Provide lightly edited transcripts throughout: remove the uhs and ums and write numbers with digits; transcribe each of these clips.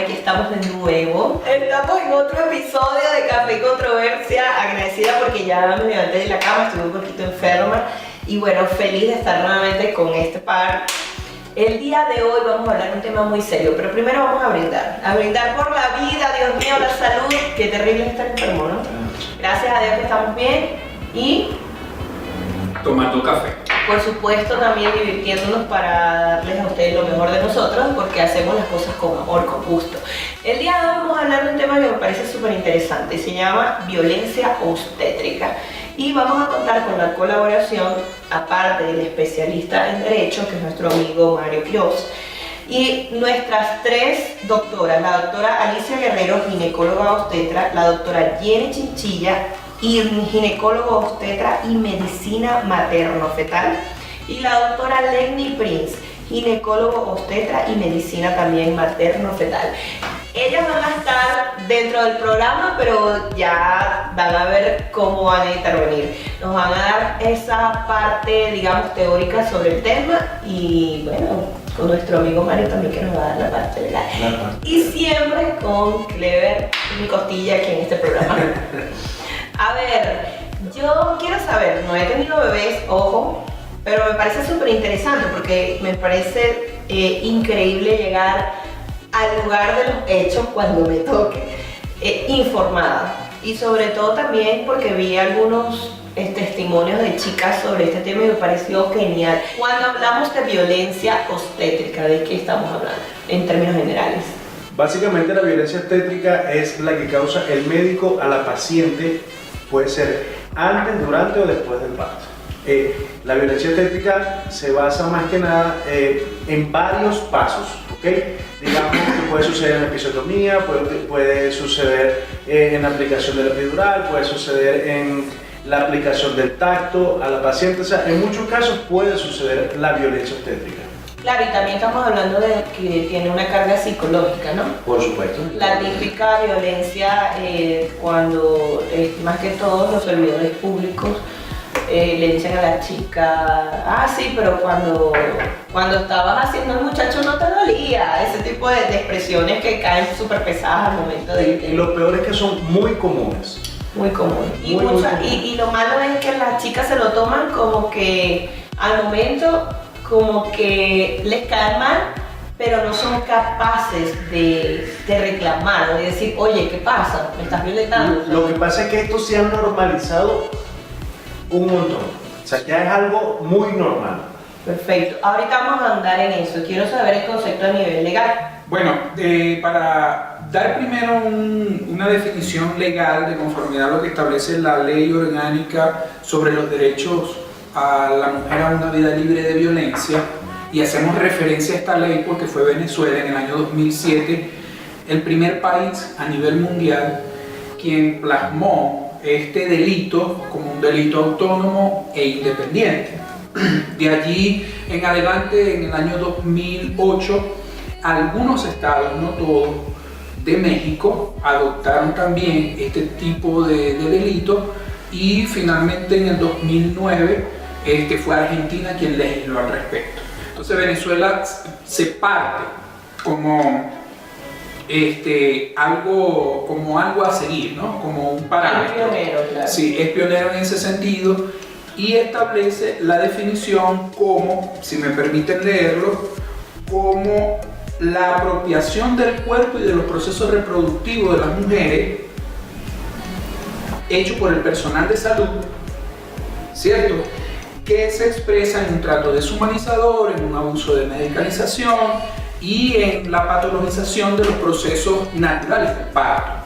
aquí estamos de nuevo. Estamos en otro episodio de Café y Controversia. Agradecida porque ya me levanté de la cama, estuve un poquito enferma. Y bueno, feliz de estar nuevamente con este par. El día de hoy vamos a hablar de un tema muy serio, pero primero vamos a brindar por la vida, Dios mío, la salud. Qué terrible estar enfermo, ¿no? Gracias a Dios que estamos bien y tomando café. por supuesto también divirtiéndonos para darles a ustedes lo mejor de nosotros, porque hacemos las cosas con amor, con gusto. El día de hoy vamos a hablar de un tema que me parece súper interesante, se llama violencia obstétrica. Y vamos a contar con la colaboración, aparte del especialista en Derecho, que es nuestro amigo Mario Quiroz, y nuestras tres doctoras, la doctora Alicia Guerrero, ginecóloga obstetra, la doctora Jenny Chinchilla, y ginecólogo obstetra y medicina materno-fetal, y la doctora Lenny Prince, ginecólogo obstetra y medicina también materno-fetal. Ellas van a estar dentro del programa, pero ya van a ver cómo van a intervenir. Nos van a dar esa parte, digamos, teórica sobre el tema y bueno, con nuestro amigo Mario también que nos va a dar la parte legal. Y siempre con Clever y mi costilla aquí en este programa. A ver, yo quiero saber, no he tenido bebés, ojo, pero me parece súper interesante porque me parece increíble llegar al lugar de los hechos cuando me toque, informada. Y sobre todo también porque vi algunos testimonios de chicas sobre este tema y me pareció genial. Cuando hablamos de violencia obstétrica, ¿de qué estamos hablando en términos generales? Básicamente la violencia obstétrica es la que causa el médico a la paciente, puede ser antes, durante o después del parto. La violencia obstétrica se basa más que nada en varios pasos, ¿ok? Digamos que puede suceder en la episiotomía, puede suceder en la aplicación de la epidural, puede suceder en la aplicación del tacto a la paciente, o sea, en muchos casos puede suceder la violencia obstétrica. Claro, y también estamos hablando de que tiene una carga psicológica, ¿no? Por supuesto. La típica violencia cuando, más que todo, los servidores públicos le dicen a la chica, sí, pero cuando estabas haciendo el muchacho no te dolía, ese tipo de expresiones que caen súper pesadas al momento de... Y lo peor es que son muy comunes. Muy común. Y, muy común. Y lo malo es que las chicas se lo toman como que al momento como que les cae mal, pero no son capaces de reclamar o de decir, oye, ¿qué pasa? ¿Me estás violentando? Lo que pasa es que esto se ha normalizado un montón, o sea, ya es algo muy normal. Perfecto, ahorita vamos a andar en eso, quiero saber el concepto a nivel legal. Bueno, para dar primero una definición legal de conformidad a lo que establece la Ley Orgánica sobre los derechos a la mujer a una vida libre de violencia, y hacemos referencia a esta ley porque fue Venezuela en el año 2007 el primer país a nivel mundial quien plasmó este delito como un delito autónomo e independiente. De allí en adelante, en el año 2008, algunos estados, no todos, de México adoptaron también este tipo de delito, y finalmente en el 2009 fue Argentina quien legisló al respecto. Entonces Venezuela se parte como algo a seguir, ¿no? Como un parámetro. Es pionero, claro. Sí, es pionero en ese sentido y establece la definición como, si me permiten leerlo, como la apropiación del cuerpo y de los procesos reproductivos de las mujeres hecho por el personal de salud, ¿cierto?, que se expresa en un trato deshumanizador, en un abuso de medicalización y en la patologización de los procesos naturales del parto.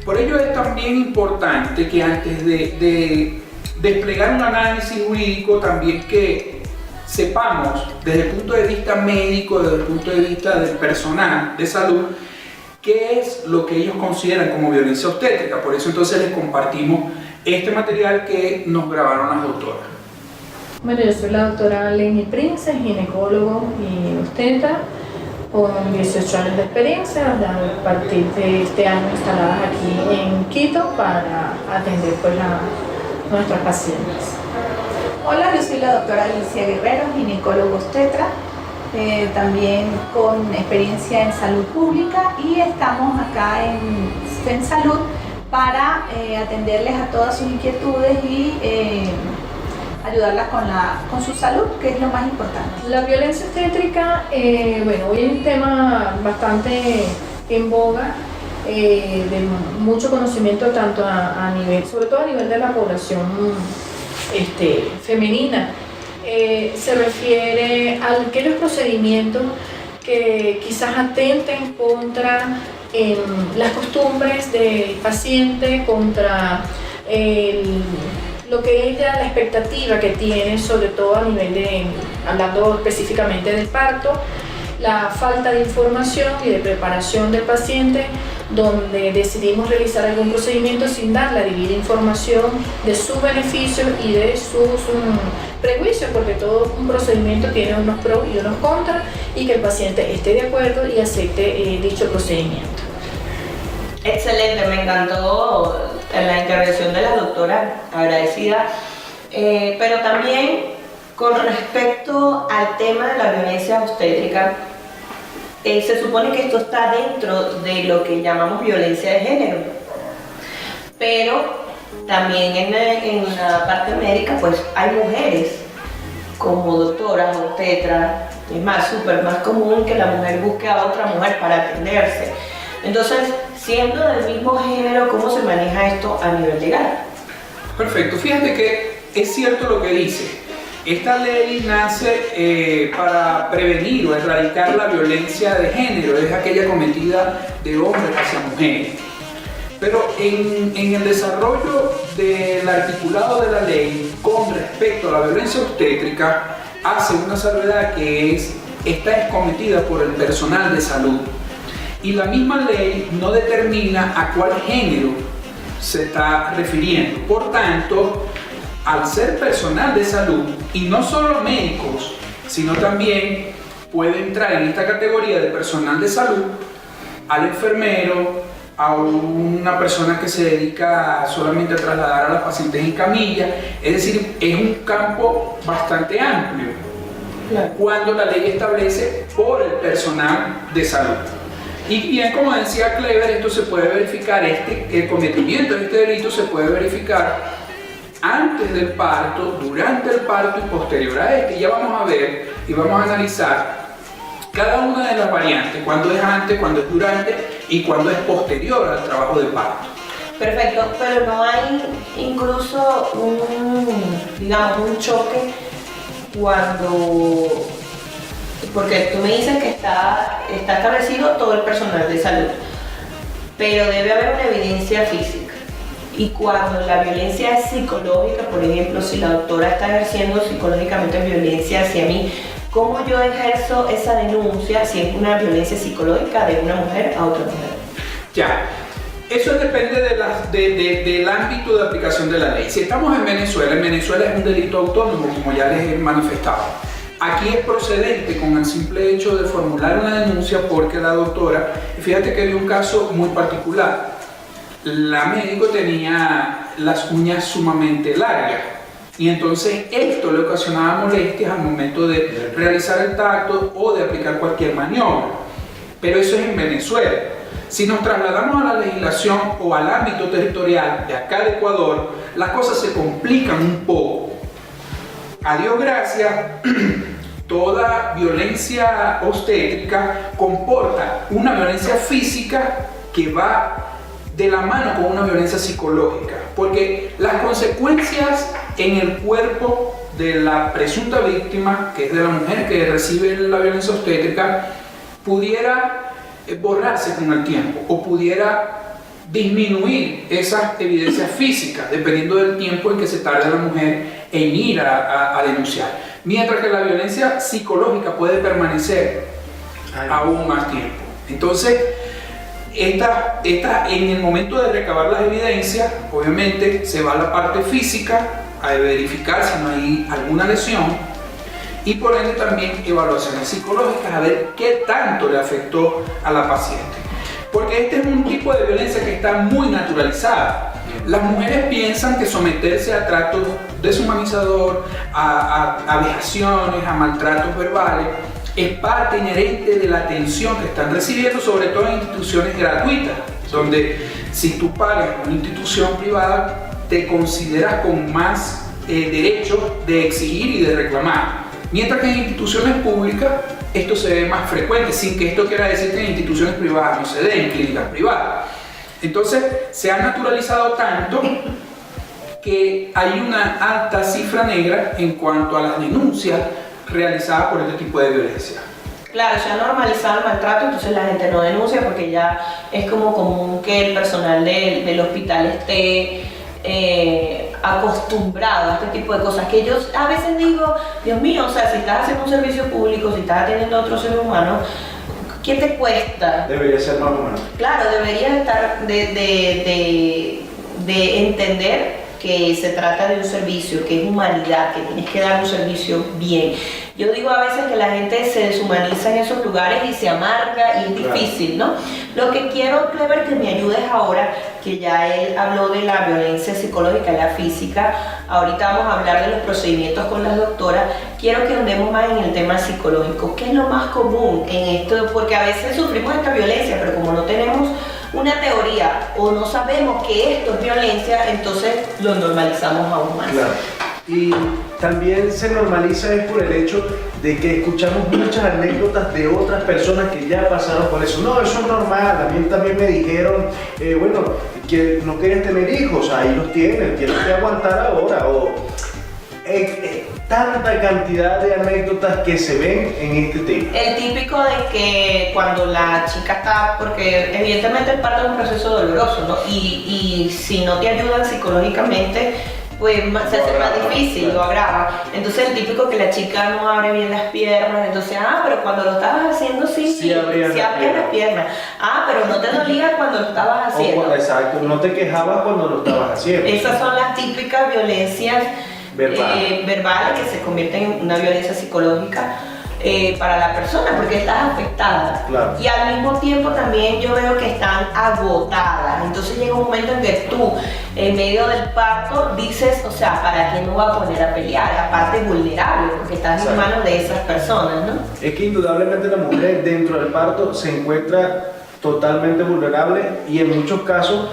Por ello es también importante que antes de desplegar un análisis jurídico también que sepamos desde el punto de vista médico, desde el punto de vista del personal de salud, qué es lo que ellos consideran como violencia obstétrica. Por eso entonces les compartimos este material que nos grabaron las doctoras. Bueno, yo soy la doctora Lenny Prince, ginecólogo y obstetra, con 18 años de experiencia, a partir de este año instaladas aquí en Quito para atender a nuestras pacientes. Hola, yo soy la doctora Alicia Guerrero, ginecólogo obstetra, también con experiencia en salud pública, y estamos acá en FEMSalud para atenderles a todas sus inquietudes y ayudarlas con su salud, que es lo más importante. La violencia obstétrica, bueno, hoy es un tema bastante en boga, de mucho conocimiento tanto a nivel, sobre todo a nivel de la población femenina. Se refiere a aquellos procedimientos que quizás atenten contra las costumbres del paciente, contra lo que ella, la expectativa que tiene, sobre todo a nivel de, hablando específicamente del parto, la falta de información y de preparación del paciente, donde decidimos realizar algún procedimiento sin dar la debida información de sus beneficios y de sus prejuicios, porque todo un procedimiento tiene unos pros y unos contras, y que el paciente esté de acuerdo y acepte dicho procedimiento. Excelente, me encantó la intervención de la doctora, agradecida, pero también con respecto al tema de la violencia obstétrica, se supone que esto está dentro de lo que llamamos violencia de género, pero también en la parte médica pues hay mujeres como doctoras, obstetras, es más, súper más común que la mujer busque a otra mujer para atenderse. Entonces, siendo del mismo género, ¿cómo se maneja esto a nivel legal? Perfecto, fíjate que es cierto lo que dice. Esta ley nace para prevenir o erradicar la violencia de género, es aquella cometida de hombres hacia mujeres. Pero en el desarrollo del articulado de la ley con respecto a la violencia obstétrica, hace una salvedad que esta es cometida por el personal de salud. Y la misma ley no determina a cuál género se está refiriendo. Por tanto, al ser personal de salud, y no solo médicos, sino también puede entrar en esta categoría de personal de salud al enfermero, a una persona que se dedica solamente a trasladar a los pacientes en camilla, es decir, es un campo bastante amplio, claro, cuando la ley establece por el personal de salud. Y bien, como decía Clever, esto se puede verificar, el cometimiento de este delito se puede verificar antes del parto, durante el parto y posterior a este. Ya vamos a ver y vamos a analizar cada una de las variantes, cuándo es antes, cuándo es durante y cuándo es posterior al trabajo de parto. Perfecto, pero no hay incluso un choque cuando, porque tú me dices que está establecido todo el personal de salud, pero debe haber una evidencia física. Y cuando la violencia es psicológica, por ejemplo, si la doctora está ejerciendo psicológicamente violencia hacia mí, ¿cómo yo ejerzo esa denuncia si es una violencia psicológica de una mujer a otra mujer? Ya, eso depende del ámbito de aplicación de la ley. Si estamos en Venezuela es un delito autónomo, como ya les he manifestado. Aquí es procedente con el simple hecho de formular una denuncia porque la doctora, fíjate que hay un caso muy particular. La médico tenía las uñas sumamente largas y entonces esto le ocasionaba molestias al momento de realizar el tacto o de aplicar cualquier maniobra. Pero eso es en Venezuela. Si nos trasladamos a la legislación o al ámbito territorial de acá de Ecuador, las cosas se complican un poco. A Dios gracias, toda violencia obstétrica comporta una violencia física que va de la mano con una violencia psicológica, porque las consecuencias en el cuerpo de la presunta víctima, que es de la mujer que recibe la violencia obstétrica, pudiera borrarse con el tiempo o pudiera disminuir esas evidencias físicas dependiendo del tiempo en que se tarde la mujer en ir a denunciar, mientras que la violencia psicológica puede permanecer aún más tiempo. Entonces, en el momento de recabar las evidencias, obviamente se va a la parte física a verificar si no hay alguna lesión y por ende también evaluaciones psicológicas a ver qué tanto le afectó a la paciente. Porque este es un tipo de violencia que está muy naturalizada. Las mujeres piensan que someterse a tratos deshumanizador, a vejaciones, a maltratos verbales, es parte inherente de la atención que están recibiendo, sobre todo en instituciones gratuitas, donde si tú pagas en una institución privada, te consideras con más derecho de exigir y de reclamar. Mientras que en instituciones públicas esto se ve más frecuente, sin que esto quiera decir que en instituciones privadas no se dé, en clínicas privadas. Entonces se ha naturalizado tanto que hay una alta cifra negra en cuanto a las denuncias realizadas por este tipo de violencia. Claro, se ha normalizado el maltrato, entonces la gente no denuncia porque ya es como común que el personal del hospital esté acostumbrado a este tipo de cosas, que yo a veces digo, Dios mío, o sea, si estás haciendo un servicio público, si estás atendiendo a otro ser humano, ¿qué te cuesta? Debería ser más humano. Claro, deberías estar de entender que se trata de un servicio, que es humanidad, que tienes que dar un servicio bien. Yo digo a veces que la gente se deshumaniza en esos lugares y se amarga y es difícil, ¿no? Lo que quiero, Clever, que me ayudes ahora, que ya él habló de la violencia psicológica y la física, ahorita vamos a hablar de los procedimientos con las doctoras, quiero que andemos más en el tema psicológico. ¿Qué es lo más común en esto? Porque a veces sufrimos esta violencia, pero como no tenemos una teoría o no sabemos que esto es violencia, entonces lo normalizamos aún más. Claro. Y también se normaliza es por el hecho de que escuchamos muchas anécdotas de otras personas que ya pasaron por eso. No, eso es normal, a mí también me dijeron, bueno, que no querías tener hijos, ahí los tienen, tienes que aguantar ahora, o tanta cantidad de anécdotas que se ven en este tema. El típico de que cuando la chica está, porque evidentemente el parto es un proceso doloroso, ¿no? Y si no te ayudan psicológicamente, pues se hace más difícil, lo agrava. Entonces el típico que la chica no abre bien las piernas, entonces, pero cuando lo estabas haciendo sí abrías las piernas. Pero no te dolía cuando lo estabas haciendo. Exacto, no te quejabas cuando lo estabas haciendo. Esas son las típicas violencias verbales que se convierten en una violencia psicológica para la persona, porque estás afectada. Claro. Y al mismo tiempo también yo veo que están agotadas. Entonces llega un momento en que tú, en medio del parto, dices, o sea, ¿para qué me voy a poner a pelear? Aparte vulnerable, porque estás en manos de esas personas, ¿no? Es que indudablemente la mujer dentro del parto se encuentra totalmente vulnerable y en muchos casos,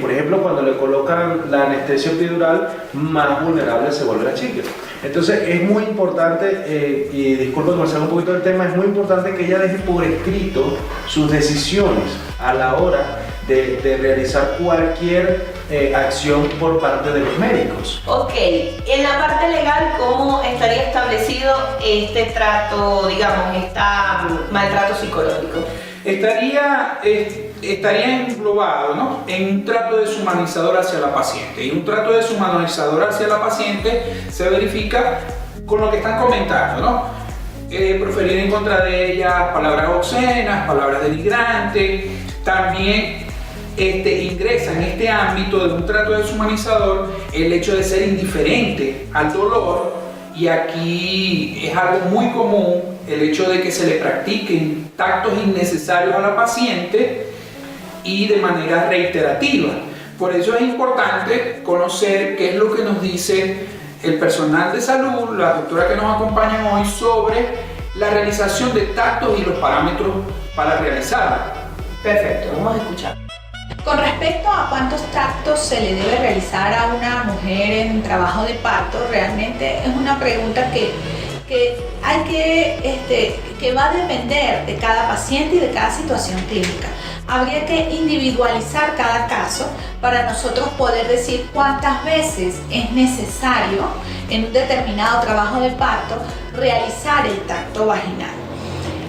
por ejemplo, cuando le colocan la anestesia epidural, más vulnerable se vuelve la chica. Entonces es muy importante, y disculpa que me salga un poquito del tema, es muy importante que ella deje por escrito sus decisiones a la hora de realizar cualquier acción por parte de los médicos. Ok, en la parte legal, ¿cómo estaría establecido este trato, digamos, este maltrato psicológico? Estaría englobado, ¿no?, en un trato deshumanizador hacia la paciente. Y un trato deshumanizador hacia la paciente se verifica con lo que están comentando, ¿no? Proferir en contra de ella palabras obscenas, palabras denigrantes. También ingresa en este ámbito de un trato deshumanizador el hecho de ser indiferente al dolor. Y aquí es algo muy común el hecho de que se le practiquen tactos innecesarios a la paciente y de manera reiterativa. Por eso es importante conocer qué es lo que nos dice el personal de salud, la doctora que nos acompaña hoy, sobre la realización de tactos y los parámetros para realizarla. Perfecto, vamos a escuchar. Con respecto a cuántos tactos se le debe realizar a una mujer en trabajo de parto, realmente es una pregunta que va a depender de cada paciente y de cada situación clínica. Habría que individualizar cada caso para nosotros poder decir cuántas veces es necesario en un determinado trabajo de parto realizar el tacto vaginal.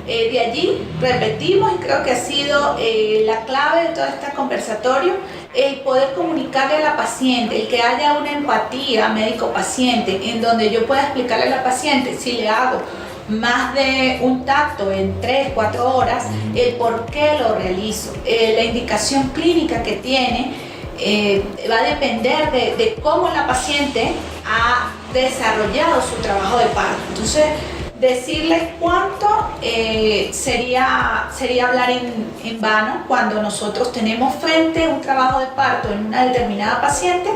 De allí repetimos, y creo que ha sido la clave de todo este conversatorio, el poder comunicarle a la paciente, el que haya una empatía médico-paciente, en donde yo pueda explicarle a la paciente, si le hago más de un tacto en 3-4 horas, el por qué lo realizo, la indicación clínica que tiene, va a depender de cómo la paciente ha desarrollado su trabajo de parto. Entonces, decirles cuánto sería hablar en vano cuando nosotros tenemos frente un trabajo de parto en una determinada paciente,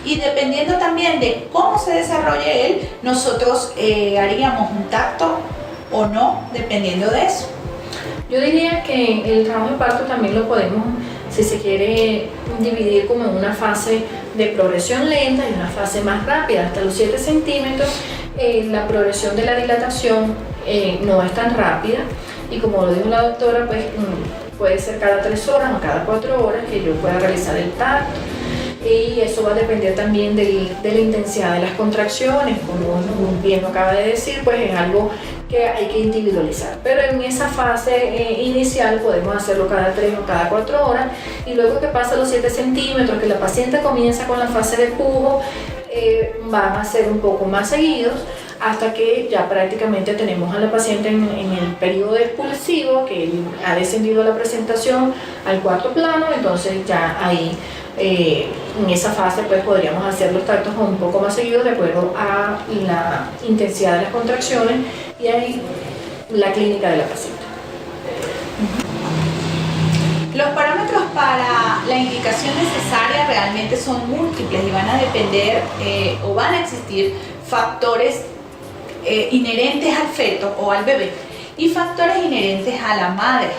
y dependiendo también de cómo se desarrolle él, nosotros haríamos un tacto o no, dependiendo de eso. Yo diría que el trabajo de parto también lo podemos, si se quiere, dividir como en una fase de progresión lenta y una fase más rápida. Hasta los 7 centímetros, la progresión de la dilatación no es tan rápida, y como lo dijo la doctora, pues puede ser cada 3 horas o cada 4 horas que yo pueda realizar el parto. Y eso va a depender también de la intensidad de las contracciones, como bien lo acaba de decir, pues es algo que hay que individualizar. Pero en esa fase inicial podemos hacerlo cada 3 o cada 4 horas, y luego que pasa los 7 centímetros, que la paciente comienza con la fase de pujo, van a ser un poco más seguidos, hasta que ya prácticamente tenemos a la paciente en el periodo expulsivo, que ha descendido la presentación al 4º plano. Entonces ya ahí en esa fase pues podríamos hacer los tactos un poco más seguidos de acuerdo a la intensidad de las contracciones y ahí la clínica de la paciente. Los parámetros para la indicación necesaria realmente son múltiples y van a depender o van a existir factores inherentes al feto o al bebé y factores inherentes a la madre.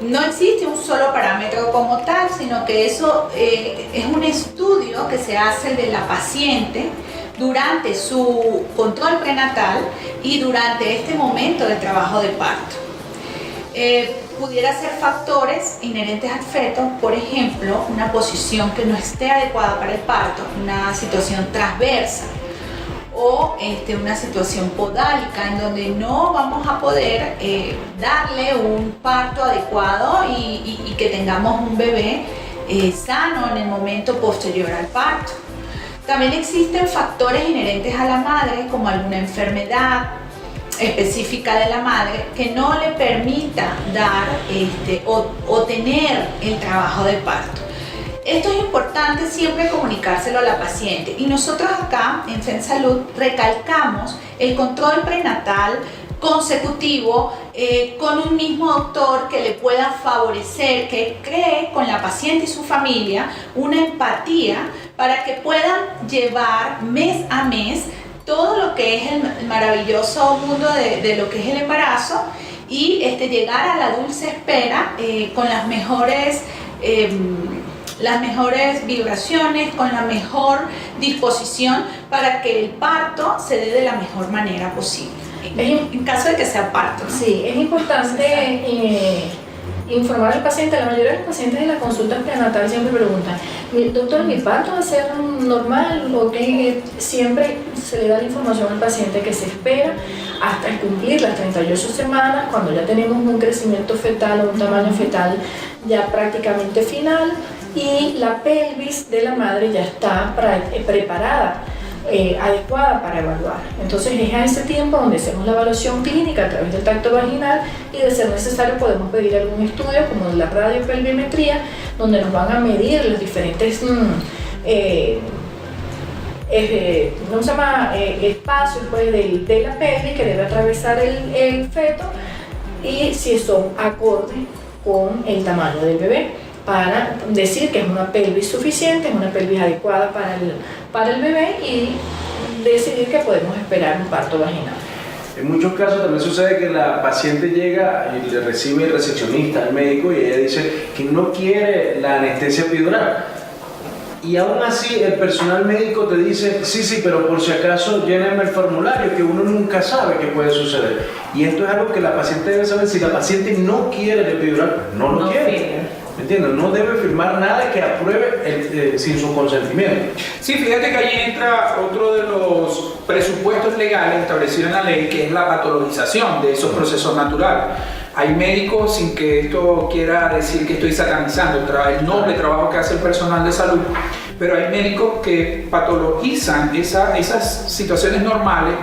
No existe un solo parámetro como tal, sino que eso es un estudio que se hace de la paciente durante su control prenatal y durante este momento de trabajo de parto. Pudiera ser factores inherentes al feto, por ejemplo, una posición que no esté adecuada para el parto, una situación transversa, o una situación podálica en donde no vamos a poder darle un parto adecuado y que tengamos un bebé sano en el momento posterior al parto. También existen factores inherentes a la madre, como alguna enfermedad específica de la madre que no le permita dar o tener el trabajo de parto. Esto es importante siempre comunicárselo a la paciente, y nosotros acá en FENSalud recalcamos el control prenatal consecutivo con un mismo doctor que le pueda favorecer, que cree con la paciente y su familia una empatía para que puedan llevar mes a mes todo lo que es el maravilloso mundo de lo que es el embarazo y llegar a la dulce espera con las mejores vibraciones, con la mejor disposición para que el parto se dé de la mejor manera posible, en caso de que sea parto, ¿no? Sí, es importante informar al paciente. La mayoría de los pacientes en la consulta prenatal siempre preguntan: doctor, ¿mi parto va a ser normal? ¿O qué? Siempre se le da la información al paciente que se espera hasta cumplir las 38 semanas, cuando ya tenemos un crecimiento fetal o un tamaño fetal ya prácticamente final, y la pelvis de la madre ya está preparada, adecuada para evaluar. Entonces es a ese tiempo donde hacemos la evaluación clínica a través del tacto vaginal, y de ser necesario podemos pedir algún estudio como la radiopelvimetría, donde nos van a medir los diferentes espacios pues, de la pelvis que debe atravesar el feto, y si son acordes con el tamaño del bebé, para decir que es una pelvis suficiente, es una pelvis adecuada para el bebé, y decidir que podemos esperar un parto vaginal. En muchos casos también sucede que la paciente llega y le recibe el recepcionista, el médico, y ella dice que no quiere la anestesia epidural. Y aún así el personal médico te dice: sí, pero por si acaso lléname el formulario, que uno nunca sabe qué puede suceder. Y esto es algo que la paciente debe saber. Si la paciente no quiere el epidural, pues no lo quiere. ¿Me entiendes? No debe firmar nada que apruebe sin su consentimiento. Sí, fíjate que ahí entra otro de los presupuestos legales establecidos en la ley, que es la patologización de esos procesos naturales. Hay médicos, sin que esto quiera decir que estoy satanizando el noble trabajo que hace el personal de salud, pero hay médicos que patologizan esas situaciones normales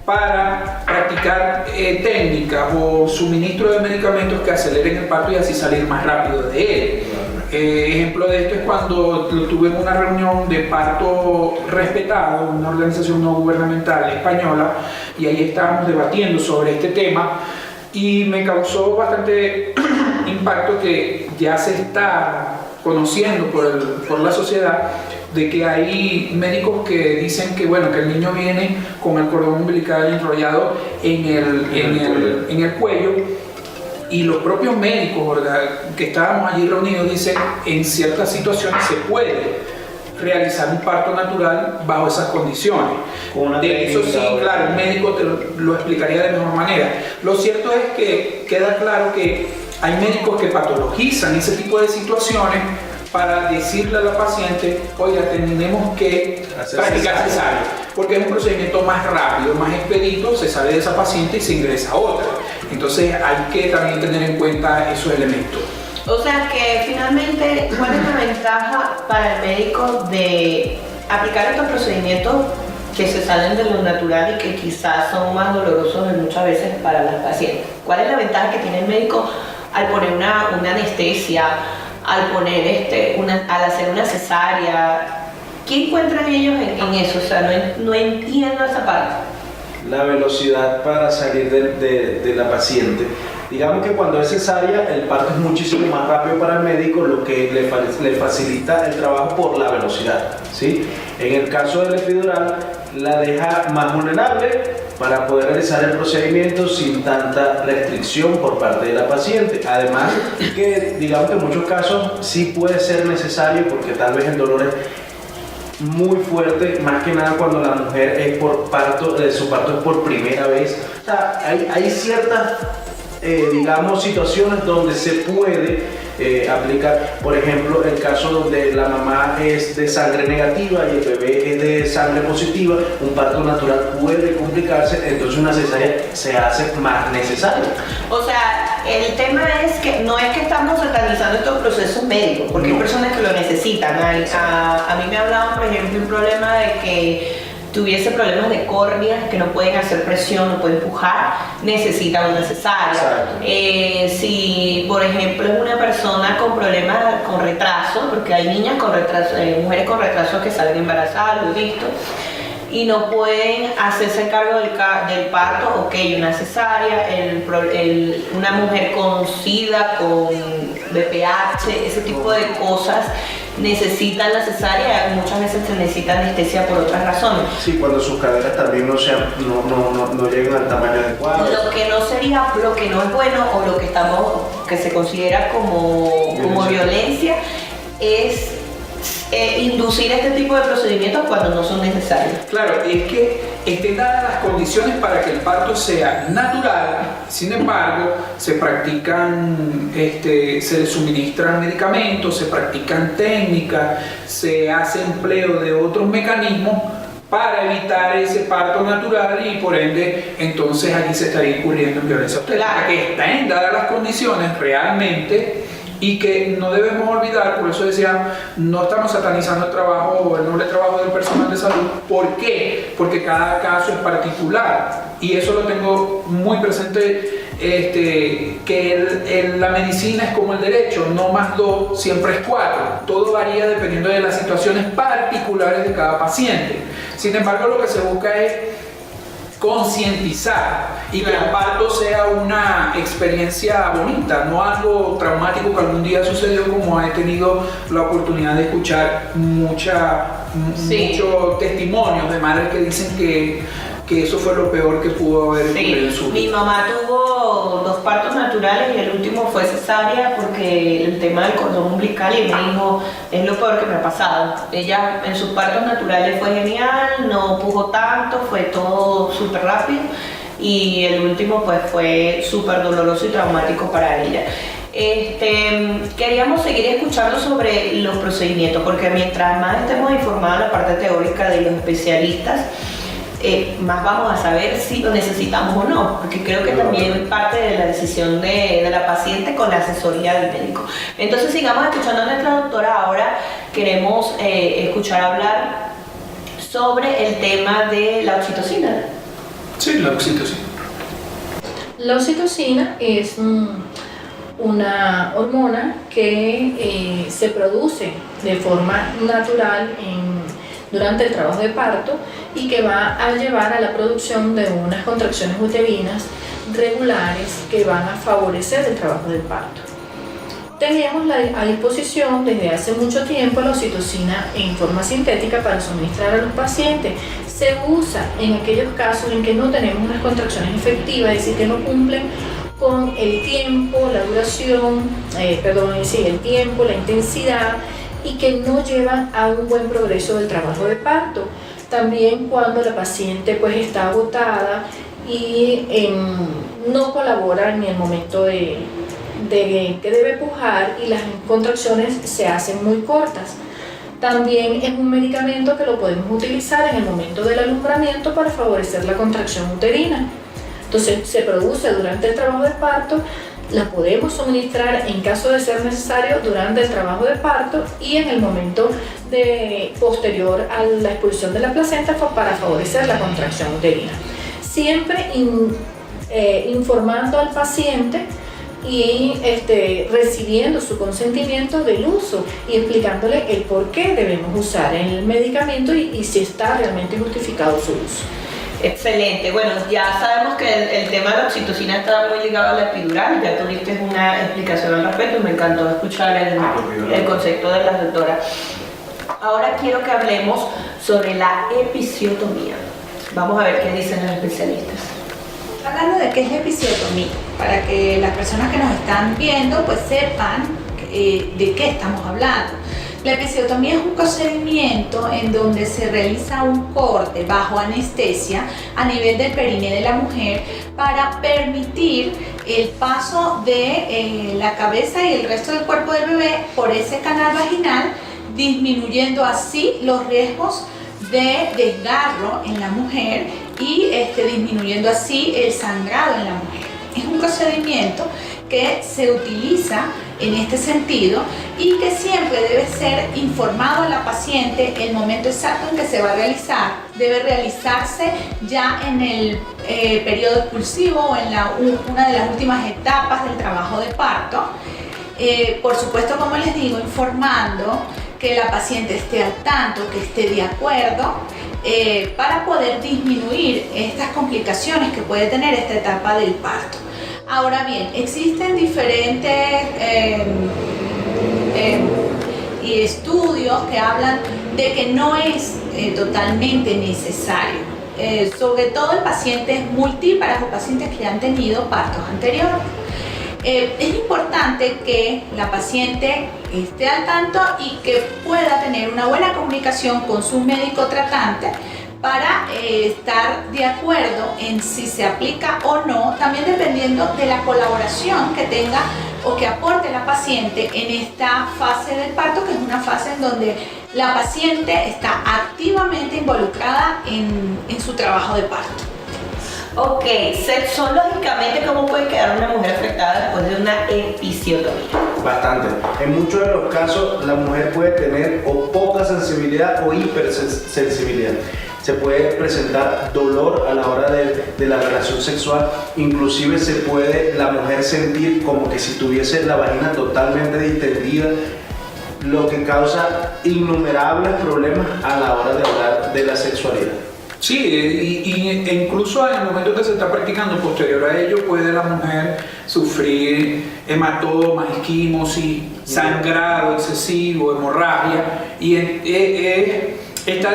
para practicar técnicas o suministro de medicamentos que aceleren el parto y así salir más rápido de él. Ejemplo de esto es cuando tuve en una reunión de parto respetado, una organización no gubernamental española, y ahí estábamos debatiendo sobre este tema, y me causó bastante impacto que ya se está conociendo por la sociedad, de que hay médicos que dicen que, bueno, que el niño viene con el cordón umbilical enrollado en el cuello, y los propios médicos, ¿verdad?, que estábamos allí reunidos, dicen en ciertas situaciones se puede realizar un parto natural bajo esas condiciones. De eso sí, claro, el médico te lo explicaría de mejor manera. Lo cierto es que queda claro que hay médicos que patologizan ese tipo de situaciones para decirle a la paciente, oiga, tenemos que practicar cesárea, porque es un procedimiento más rápido, más expedito, se sale de esa paciente y se ingresa a otra. Entonces hay que también tener en cuenta esos elementos. O sea que finalmente, ¿cuál es la ventaja para el médico de aplicar estos procedimientos que se salen de lo natural y que quizás son más dolorosos muchas veces para las pacientes? ¿Cuál es la ventaja que tiene el médico al poner una anestesia, al poner al hacer una cesárea? ¿Qué encuentran ellos en eso? O sea, no entiendo esa parte. La velocidad para salir de la paciente. Digamos que cuando es cesárea, el parto es muchísimo más rápido para el médico, lo que le facilita el trabajo por la velocidad, ¿sí? En el caso del epidural, la deja más vulnerable para poder realizar el procedimiento sin tanta restricción por parte de la paciente. Además, que digamos que en muchos casos sí puede ser necesario, porque tal vez el dolor es muy fuerte, más que nada cuando la mujer es por parto, su parto es por primera vez. O sea, hay ciertas digamos, situaciones donde se puede aplicar. Por ejemplo, el caso donde la mamá es de sangre negativa y el bebé es de sangre positiva, un parto natural puede complicarse, entonces una cesárea se hace más necesaria. O sea, el tema es que no es que estamos satanizando estos procesos médicos, porque hay personas que lo necesitan. A mí me hablaban, por ejemplo, un problema de que tuviese problemas de córneas, que no pueden hacer presión, no pueden empujar, necesitan una cesárea. Si, por ejemplo, es una persona con problemas con retraso, porque hay niñas con retraso, mujeres con retraso que salen embarazadas, lo he visto, y no pueden hacerse cargo del parto, ok, una cesárea, una mujer con SIDA, con BPH, ese tipo de cosas, necesitan la cesárea, muchas veces se necesita anestesia por otras razones. Sí, cuando sus caderas también no llegan al tamaño adecuado. Lo que no es bueno, o que se considera como violencia, es inducir este tipo de procedimientos cuando no son necesarios. Claro, es que estén dadas las condiciones para que el parto sea natural. Sin embargo, se practican, se suministran medicamentos, se practican técnicas, se hace empleo de otros mecanismos para evitar ese parto natural, y por ende entonces allí se estaría incurriendo en violencia obstétrica. Claro. Que estén dadas las condiciones realmente, y que no debemos olvidar, por eso decía, no estamos satanizando el trabajo o el noble trabajo del personal de salud. ¿Por qué? Porque cada caso es particular, y eso lo tengo muy presente, que la medicina es como el derecho, no más 2 siempre es 4, todo varía dependiendo de las situaciones particulares de cada paciente. Sin embargo, lo que se busca es concientizar y que el parto sea una experiencia bonita, no algo traumático que algún día sucedió, como he tenido la oportunidad de escuchar muchos testimonios de madres que dicen que eso fue lo peor que pudo haber ocurrido en su vida. Mi mamá tuvo 2 partos naturales y el último fue cesárea, porque el tema del cordón umbilical, y me dijo, es lo peor que me ha pasado. Ella en sus partos naturales fue genial, no pujo tanto, fue todo súper rápido, y el último pues fue súper doloroso y traumático para ella. Queríamos seguir escuchando sobre los procedimientos, porque mientras más estemos informados en la parte teórica de los especialistas, más vamos a saber si lo necesitamos o no, porque creo que también es parte de la decisión de la paciente con la asesoría del médico. Entonces sigamos escuchando a nuestra doctora. Ahora queremos escuchar hablar sobre el tema de la oxitocina. Sí, la oxitocina. La oxitocina es una hormona que se produce de forma natural durante el trabajo de parto, y que va a llevar a la producción de unas contracciones uterinas regulares que van a favorecer el trabajo del parto. tenemos a disposición desde hace mucho tiempo la oxitocina en forma sintética para suministrar a los pacientes. Se usa en aquellos casos en que no tenemos unas contracciones efectivas, es decir, que no cumplen con el tiempo, la duración, el tiempo, la intensidad, y que no llevan a un buen progreso del trabajo de parto. También cuando la paciente pues está agotada y no colabora en el momento de que debe pujar y las contracciones se hacen muy cortas. También es un medicamento que lo podemos utilizar en el momento del alumbramiento para favorecer la contracción uterina. Entonces se produce durante el trabajo de parto, la podemos suministrar en caso de ser necesario durante el trabajo de parto y en el momento posterior a la expulsión de la placenta para favorecer la contracción uterina. Siempre informando al paciente y recibiendo su consentimiento del uso y explicándole el por qué debemos usar el medicamento y si está realmente justificado su uso. Excelente, bueno, ya sabemos que el tema de la oxitocina está muy ligado a la epidural, ya tuviste una explicación al respecto, me encantó escuchar el concepto de la doctora. Ahora quiero que hablemos sobre la episiotomía. Vamos a ver qué dicen los especialistas. Hablando de qué es la episiotomía, para que las personas que nos están viendo pues sepan de qué estamos hablando. La episiotomía es un procedimiento en donde se realiza un corte bajo anestesia a nivel del perine de la mujer para permitir el paso de la cabeza y el resto del cuerpo del bebé por ese canal vaginal, disminuyendo así los riesgos de desgarro en la mujer y disminuyendo así el sangrado en la mujer. Es un procedimiento que se utiliza en este sentido y que siempre debe ser informado a la paciente el momento exacto en que se va a realizar. Debe realizarse ya en el periodo expulsivo o en una de las últimas etapas del trabajo de parto. Por supuesto, como les digo, informando que la paciente esté al tanto, que esté de acuerdo, para poder disminuir estas complicaciones que puede tener esta etapa del parto. Ahora bien, existen diferentes estudios que hablan de que no es totalmente necesario, sobre todo en pacientes multíparas o pacientes que han tenido partos anteriores. Es importante que la paciente esté al tanto y que pueda tener una buena comunicación con su médico tratante para estar de acuerdo en si se aplica o no, también dependiendo de la colaboración que tenga o que aporte la paciente en esta fase del parto, que es una fase en donde la paciente está activamente involucrada en su trabajo de parto. Ok, sexológicamente, ¿cómo puede quedar una mujer afectada después de una episiotomía? Bastante. En muchos de los casos la mujer puede tener o poca sensibilidad o hipersensibilidad. Se puede presentar dolor a la hora de la relación sexual, inclusive se puede la mujer sentir como que si tuviese la vagina totalmente distendida, lo que causa innumerables problemas a la hora de hablar de la sexualidad. Sí, e incluso en el momento que se está practicando, posterior a ello, puede la mujer sufrir hematomas, esquimosis, sangrado excesivo, hemorragia, y está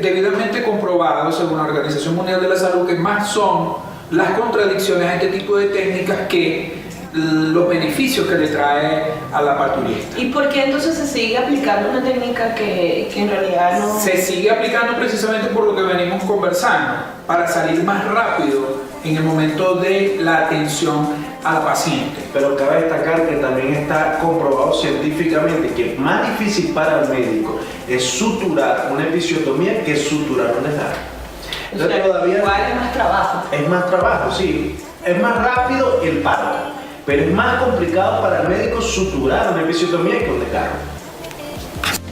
debidamente comprobado, según la Organización Mundial de la Salud, que más son las contradicciones a este tipo de técnicas que los beneficios que le trae a la parturienta. ¿Y por qué entonces se sigue aplicando una técnica que en realidad no...? Se sigue aplicando precisamente por lo que venimos conversando, para salir más rápido en el momento de la atención a la paciente. Pero cabe destacar que también está comprobado científicamente que es más difícil para el médico es suturar una episiotomía que suturar un desgarro. Entonces, todavía igual es más trabajo. Es más trabajo, sí. Es más rápido el parto, pero es más complicado para el médico suturar una episiotomía que un desgarro.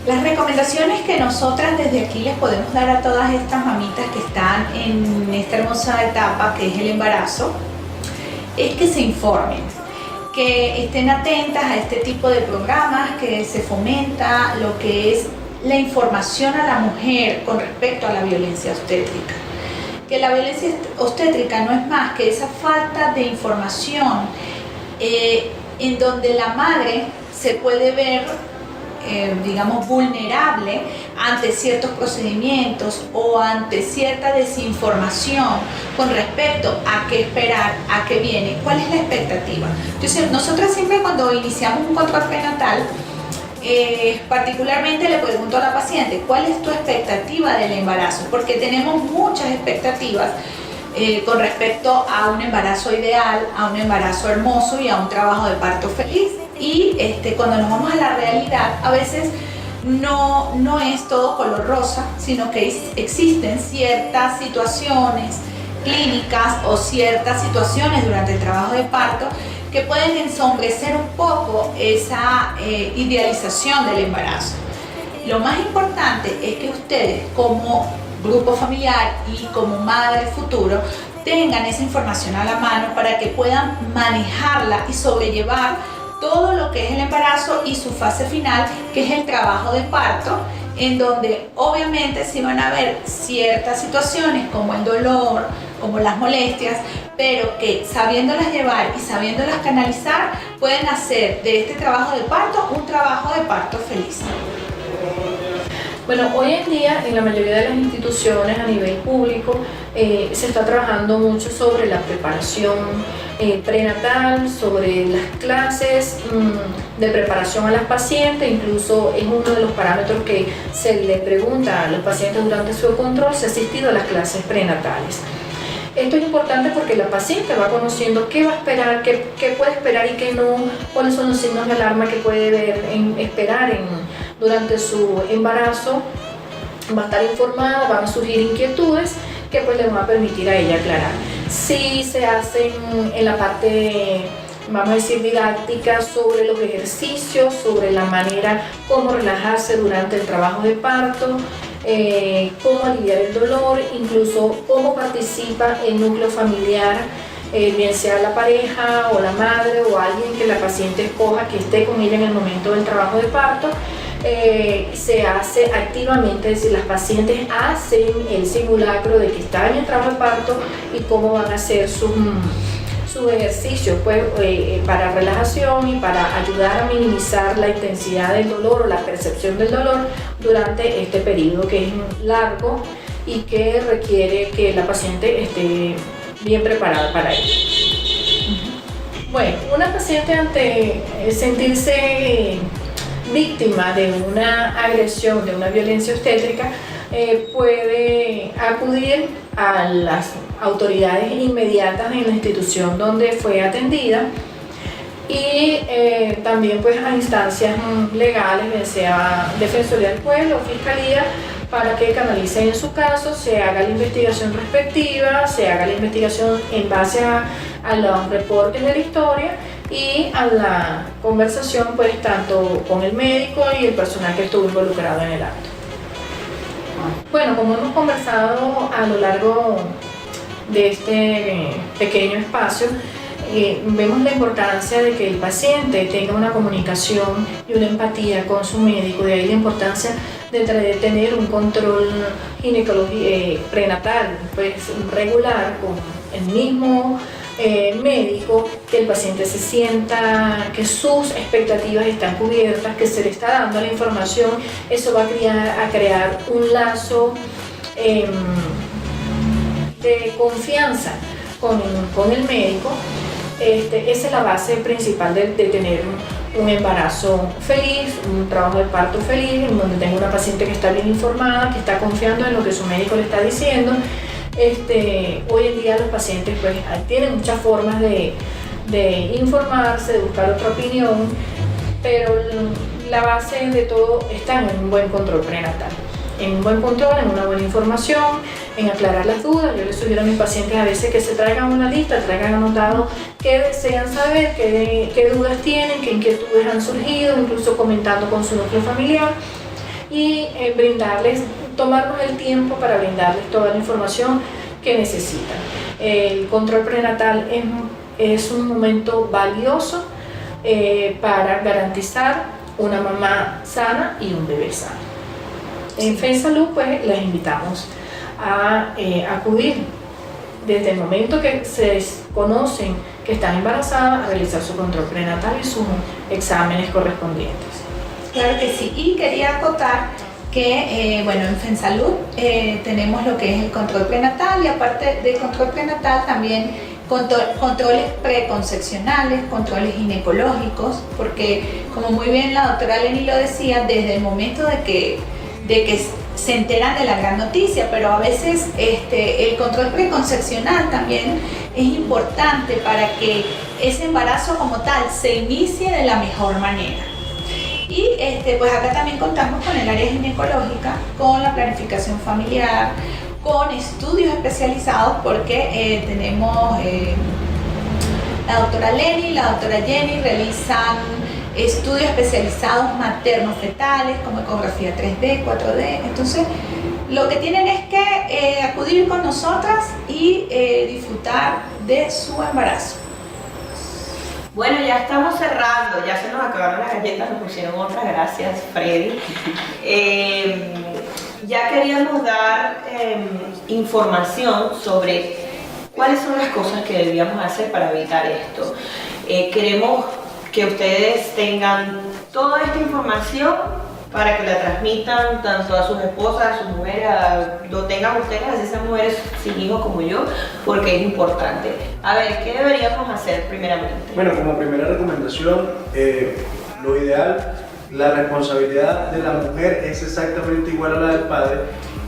Las recomendaciones que nosotras desde aquí les podemos dar a todas estas mamitas que están en esta hermosa etapa que es el embarazo, es que se informen, que estén atentas a este tipo de programas, que se fomenta lo que es la información a la mujer con respecto a la violencia obstétrica. Que la violencia obstétrica no es más que esa falta de información en donde la madre se puede ver, digamos, vulnerable ante ciertos procedimientos o ante cierta desinformación con respecto a qué esperar, a qué viene, cuál es la expectativa. Entonces, nosotras siempre cuando iniciamos un control prenatal, particularmente le pregunto a la paciente, ¿cuál es tu expectativa del embarazo? Porque tenemos muchas expectativas con respecto a un embarazo ideal, a un embarazo hermoso y a un trabajo de parto feliz. Y cuando nos vamos a la realidad, a veces no es todo color rosa, sino que existen ciertas situaciones clínicas o ciertas situaciones durante el trabajo de parto que pueden ensombrecer un poco esa idealización del embarazo. Lo más importante es que ustedes como grupo familiar y como madre futuro tengan esa información a la mano para que puedan manejarla y sobrellevar todo lo que es el embarazo y su fase final, que es el trabajo de parto, en donde obviamente sí van a haber ciertas situaciones como el dolor, como las molestias, pero que sabiéndolas llevar y sabiéndolas canalizar pueden hacer de este trabajo de parto un trabajo de parto feliz. Bueno, hoy en día en la mayoría de las instituciones a nivel público se está trabajando mucho sobre la preparación prenatal, sobre las clases de preparación a las pacientes, incluso es uno de los parámetros que se le pregunta a los pacientes durante su control si ha asistido a las clases prenatales. Esto es importante porque la paciente va conociendo qué va a esperar, qué puede esperar y qué no, cuáles son los signos de alarma que puede esperar durante su embarazo. Va a estar informada, van a surgir inquietudes que pues le van a permitir a ella aclarar. Si se hacen en la parte, vamos a decir, didáctica sobre los ejercicios, sobre la manera cómo relajarse durante el trabajo de parto, cómo aliviar el dolor, incluso cómo participa el núcleo familiar, bien sea la pareja o la madre o alguien que la paciente escoja que esté con ella en el momento del trabajo de parto. Se hace activamente, es decir, las pacientes hacen el simulacro de que están en el trabajo de parto y cómo van a hacer sus ejercicios pues, para relajación y para ayudar a minimizar la intensidad del dolor o la percepción del dolor durante este periodo que es largo y que requiere que la paciente esté bien preparada para ello. Bueno, una paciente ante sentirse víctima de una agresión, de una violencia obstétrica, puede acudir a las autoridades inmediatas en la institución donde fue atendida y también pues a instancias legales, ya sea Defensoría del Pueblo o Fiscalía, para que canalicen en su caso, se haga la investigación respectiva, se haga la investigación en base a los reportes de la historia y a la conversación pues tanto con el médico y el personal que estuvo involucrado en el acto. Bueno, como hemos conversado a lo largo de este pequeño espacio, vemos la importancia de que el paciente tenga una comunicación y una empatía con su médico, de ahí la importancia de tener un control ginecológico prenatal pues, regular con el mismo médico, que el paciente se sienta que sus expectativas están cubiertas, que se le está dando la información. Eso va a crear un lazo de confianza con el médico. Esa es la base principal de tener un embarazo feliz, un trabajo de parto feliz, en donde tenga una paciente que está bien informada, que está confiando en lo que su médico le está diciendo. Hoy en día los pacientes pues, tienen muchas formas de informarse, de buscar otra opinión, pero la base de todo está en un buen control prenatal, en un buen control, en una buena información, en aclarar las dudas. Yo les sugiero a mis pacientes a veces que se traigan una lista, traigan anotado qué desean saber, qué dudas tienen, qué inquietudes han surgido, incluso comentando con su núcleo familiar y tomarnos el tiempo para brindarles toda la información que necesitan. El control prenatal es un momento valioso para garantizar una mamá sana y un bebé sano. En FENSalud pues les invitamos a acudir desde el momento que se conocen que está embarazada a realizar su control prenatal y sus exámenes correspondientes. Claro que sí, y quería acotar que bueno, en FENSALUD tenemos lo que es el control prenatal, y aparte del control prenatal también controles preconcepcionales, controles ginecológicos, porque como muy bien la doctora Lenny lo decía, desde el momento de que se enteran de la gran noticia, pero a veces el control preconcepcional también es importante para que ese embarazo como tal se inicie de la mejor manera. Y pues acá también contamos con el área ginecológica, con la planificación familiar, con estudios especializados, porque tenemos la doctora Lenny y la doctora Jenny realizan estudios especializados materno-fetales como ecografía 3D, 4D. Entonces lo que tienen es que acudir con nosotras y disfrutar de su embarazo. Bueno, ya estamos cerrando, ya se nos acabaron las galletas, nos pusieron otras, gracias Freddy. Ya queríamos dar información sobre cuáles son las cosas que deberíamos hacer para evitar esto. Queremos que ustedes tengan toda esta información para que la transmitan tanto a sus esposas, a sus mujeres, lo tengan ustedes, así sean mujeres sin hijos como yo, porque es importante. A ver, ¿qué deberíamos hacer primeramente? Bueno, como primera recomendación, lo ideal, la responsabilidad de la mujer es exactamente igual a la del padre,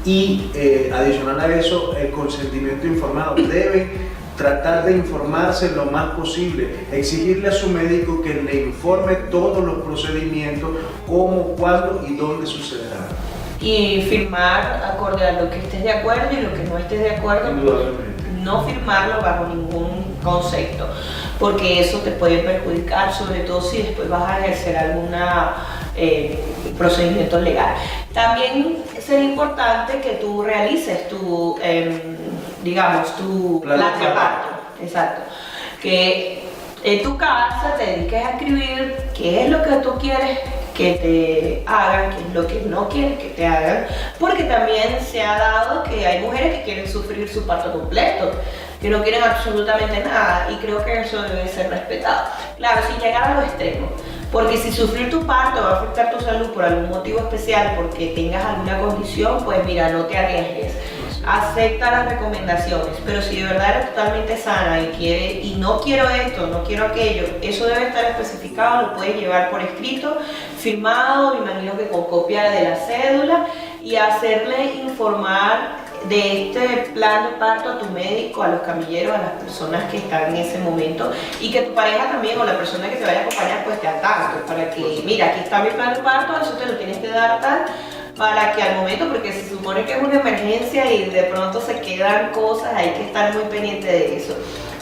y adicional a eso, el consentimiento informado. Deben tratar de informarse lo más posible, exigirle a su médico que le informe todos los procedimientos, cómo, cuándo y dónde sucederá. Y firmar acorde a lo que estés de acuerdo y lo que no estés de acuerdo. Indudablemente. No firmarlo bajo ningún concepto, porque eso te puede perjudicar, sobre todo si después vas a ejercer algún procedimiento legal. También sería importante que tú realices tu plan de parto. Exacto. Que en tu casa te dediques a escribir qué es lo que tú quieres que te hagan, qué es lo que no quieres que te hagan, porque también se ha dado que hay mujeres que quieren sufrir su parto completo, que no quieren absolutamente nada, y creo que eso debe ser respetado. Claro, sin llegar a los extremos, porque si sufrir tu parto va a afectar tu salud por algún motivo especial, porque tengas alguna condición, pues mira, no te arriesgues. Acepta las recomendaciones, pero si de verdad eres totalmente sana y no quiero esto, no quiero aquello, eso debe estar especificado, lo puedes llevar por escrito, firmado, me imagino que con copia de la cédula, y hacerle informar de este plan de parto a tu médico, a los camilleros, a las personas que están en ese momento, y que tu pareja también o la persona que te vaya a acompañar pues te atante, para que mira, aquí está mi plan de parto, eso te lo tienes que dar tal, para que al momento, porque se supone que es una emergencia y de pronto se quedan cosas, hay que estar muy pendiente de eso.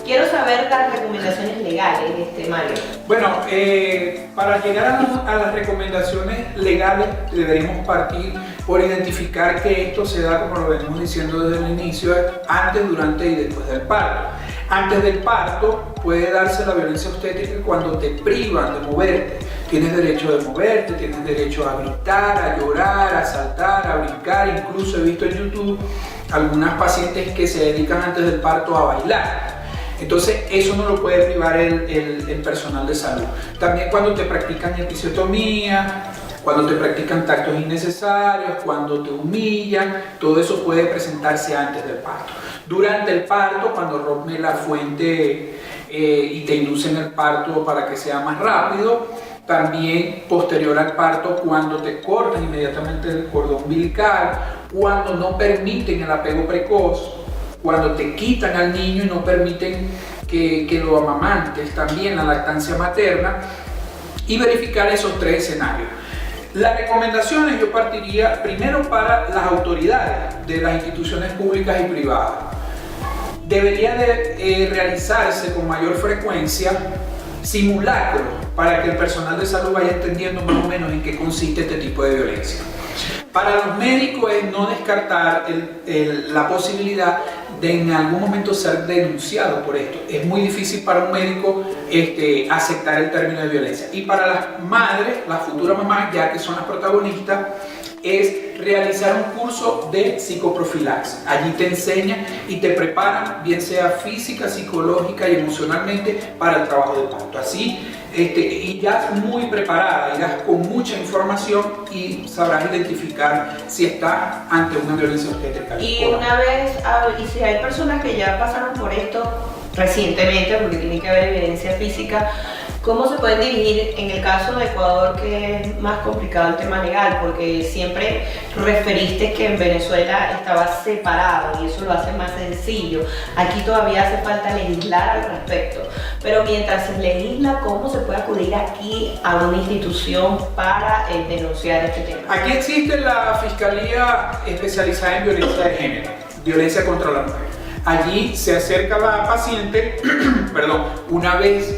Quiero saber las recomendaciones legales, Mario. Bueno, para llegar a las recomendaciones legales deberíamos partir por identificar que esto se da, como lo venimos diciendo desde el inicio, antes, durante y después del parto. Antes del parto puede darse la violencia obstétrica cuando te privan de moverte. Tienes derecho de moverte, tienes derecho a gritar, a llorar, a saltar, a brincar. Incluso he visto en YouTube algunas pacientes que se dedican antes del parto a bailar. Entonces eso no lo puede privar el personal de salud. También cuando te practican episiotomía, cuando te practican tactos innecesarios, cuando te humillan, todo eso puede presentarse antes del parto. Durante el parto, cuando rompe la fuente y te inducen el parto para que sea más rápido. También posterior al parto, cuando te cortan inmediatamente el cordón umbilical, cuando no permiten el apego precoz, cuando te quitan al niño y no permiten que lo amamantes, también la lactancia materna, y verificar esos tres escenarios. Las recomendaciones yo partiría primero para las autoridades de las instituciones públicas y privadas. Debería de realizarse con mayor frecuencia simulacros para que el personal de salud vaya entendiendo más o menos en qué consiste este tipo de violencia. Para los médicos es no descartar la posibilidad de en algún momento ser denunciado por esto. Es muy difícil para un médico aceptar el término de violencia. Y para las madres, las futuras mamás, ya que son las protagonistas, es realizar un curso de psicoprofilaxis. Allí te enseñan y te preparan, bien sea física, psicológica y emocionalmente, para el trabajo de parto. Así, irás muy preparada, irás con mucha información y sabrás identificar si estás ante una violencia obstétrica. Y una vez, y si hay personas que ya pasaron por esto recientemente, porque tiene que haber evidencia física, ¿cómo se pueden dirigir en el caso de Ecuador, que es más complicado el tema legal? Porque siempre referiste que en Venezuela estaba separado y eso lo hace más sencillo. Aquí todavía hace falta legislar al respecto. Pero mientras se legisla, ¿cómo se puede acudir aquí a una institución para denunciar este tema? Aquí existe la Fiscalía Especializada en Violencia de Género, Violencia contra la Mujer. Allí se acerca la paciente, una vez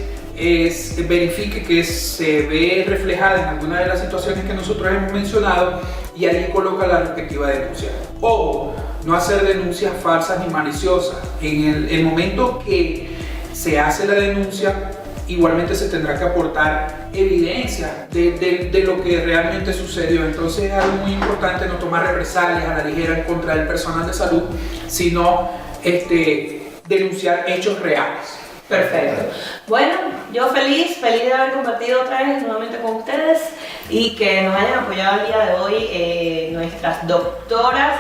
verifique que se ve reflejada en alguna de las situaciones que nosotros hemos mencionado, y allí coloca la respectiva denuncia. O no hacer denuncias falsas ni maliciosas. En el momento que se hace la denuncia, igualmente se tendrá que aportar evidencia de lo que realmente sucedió. Entonces es algo muy importante no tomar represalias a la ligera en contra del personal de salud, sino denunciar hechos reales. Perfecto. Bueno, yo feliz de haber compartido otra vez nuevamente con ustedes y que nos hayan apoyado el día de hoy nuestras doctoras,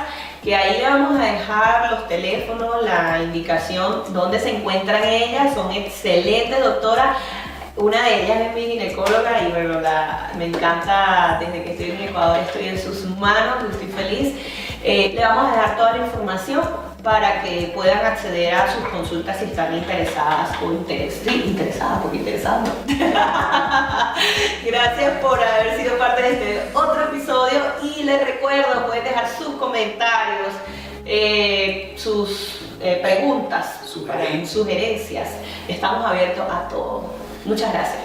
que ahí le vamos a dejar los teléfonos, la indicación donde se encuentran ellas. Son excelentes doctoras. Una de ellas es mi ginecóloga y bueno, me encanta, desde que estoy en Ecuador estoy en sus manos, estoy feliz. Le vamos a dejar toda la información para que puedan acceder a sus consultas si están interesadas o interesadas, porque interesadas no. Gracias por haber sido parte de este otro episodio y les recuerdo, pueden dejar sus comentarios, sus preguntas, sugerencias. Estamos abiertos a todo. Muchas gracias.